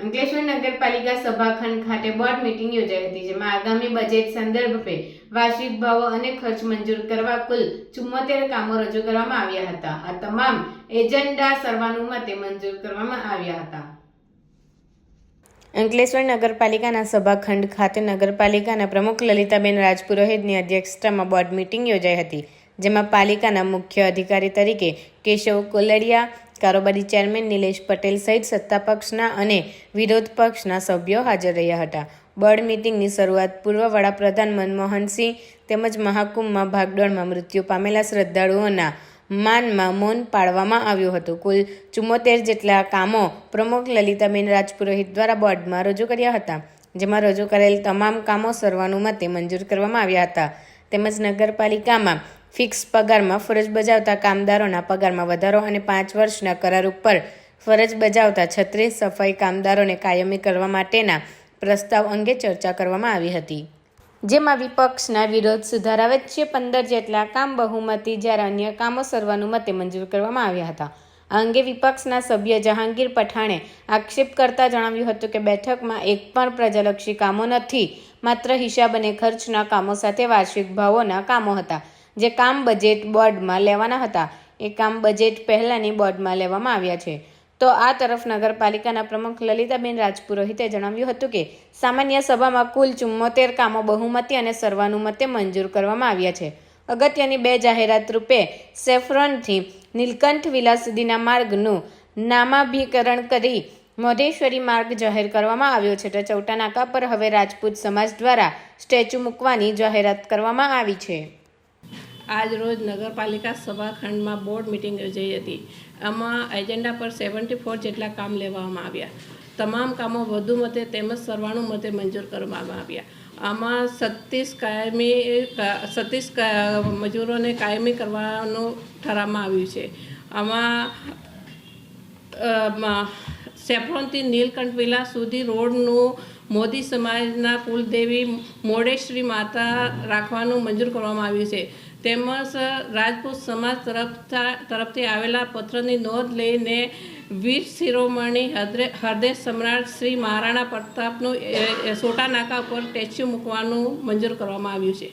અંકલેશ્વર નગરપાલિકા સભાખંડ ખાતે board meeting યોજાઈ હતી, જેમાં આગામી બજેટ સંદર્ભે વાર્ષિક ભાવો અને ખર્ચ મંજૂર કરવા કુલ 74 કામો રજૂ કરવામાં આવ્યા હતા. આ તમામ એજન્ડા સર્વાનુમતે મંજૂર કરવામાં આવ્યા હતા. અંકલેશ્વર નગરપાલિકાના સભાખંડ ખાતે નગરપાલિકાના પ્રમુખ લલિતાબેન રાજપુરોહિતની અધ્યક્ષતામાં બોર્ડ મીટિંગ યોજાઈ હતી, જેમાં પાલિકાના મુખ્ય અધિકારી તરીકે કેશવ કોલડિયા, કારોબારી ચેરમેન નિલેશ પટેલ સહિત સત્તાપક્ષના અને વિરોધ પક્ષના સભ્યો હાજર રહ્યા હતા. બોર્ડ મીટિંગની શરૂઆત પૂર્વ વડાપ્રધાન મનમોહનસિંહ તેમજ મહાકુંભમાં ભાગદોડમાં મૃત્યુ પામેલા શ્રદ્ધાળુઓના માનમાં મૌન પાળવામાં આવ્યું હતું. કુલ 74 જેટલા કામો પ્રમુખ લલિતાબેન રાજપુરોહિત દ્વારા બોર્ડમાં રજૂ કર્યા હતા, જેમાં રજૂ કરેલ તમામ કામો સર્વાનુમતે મંજૂર કરવામાં આવ્યા હતા. તેમજ નગરપાલિકામાં ફિક્સ પગારમાં ફરજ બજાવતા કામદારોના પગારમાં વધારો અને 5 વર્ષના કરાર ઉપર ફરજ બજાવતા 36 સફાઈ કામદારોને કાયમી કરવા માટેના પ્રસ્તાવ અંગે ચર્ચા કરવામાં આવી હતી, જેમાં વિપક્ષના વિરોધ સુધારા વચ્ચે 15 જેટલા કામ બહુમતી જ્યારે અન્ય કામો સર્વાનુમતે મંજૂર કરવામાં આવ્યા હતા. આ અંગે વિપક્ષના સભ્ય જહાંગીર પઠાણે આક્ષેપ કરતા જણાવ્યું હતું કે બેઠકમાં એક પણ પ્રજાલક્ષી કામો નથી, માત્ર હિસાબ અને ખર્ચના કામો સાથે વાર્ષિક ભાવોના કામો હતા. જે કામ બજેટ બોર્ડમાં લેવાના હતા એ કામ બજેટ પહેલાની બોર્ડમાં લેવામાં આવ્યા છે. તો આ તરફ નગરપાલિકાના પ્રમુખ લલિતાબેન રાજપુરોહિતે જણાવ્યું હતું કે સામાન્ય સભામાં કુલ 74 કામો બહુમતી અને સર્વાનુમતે મંજૂર કરવામાં આવ્યા છે. અગત્યની 2 જાહેરાત રૂપે સેફ્રોનથી નીલકંઠ વિલા સુધીના માર્ગનું નામાભીકરણ કરી મોઢેશ્વરી માર્ગ જાહેર કરવામાં આવ્યો છે. તો ચૌટા નાકા પર હવે રાજપૂત સમાજ દ્વારા સ્ટેચ્યુ મૂકવાની જાહેરાત કરવામાં આવી છે. આજ રોજ નગરપાલિકા સભાખંડમાં બોર્ડ મિટિંગ યોજાઈ હતી. આમાં એજન્ડા પર 74 જેટલા કામ લેવામાં આવ્યા. તમામ કામો વધુ મતે તેમજ સર્વાનુમતે મંજૂર કરવામાં આવ્યા. આમાં 36 મજૂરોને કાયમી કરવાનું ઠરાવવામાં આવ્યું છે. આમાં સેફ્રોનથી નીલકંઠ વિલા સુધી રોડનું મોદી સમાજના કુલદેવી મોઢેશ્વરી માતા રાખવાનું મંજૂર કરવામાં આવ્યું છે. તેમજ રાજપૂત સમાજ તરફથી આવેલા પત્રની નોંધ લઈને વીર શિરોમણી હૃદય સમ્રાટ શ્રી મહારાણા પ્રતાપનું સોટા નાકા પર સ્ટેચ્યુ મૂકવાનું મંજૂર કરવામાં આવ્યું છે.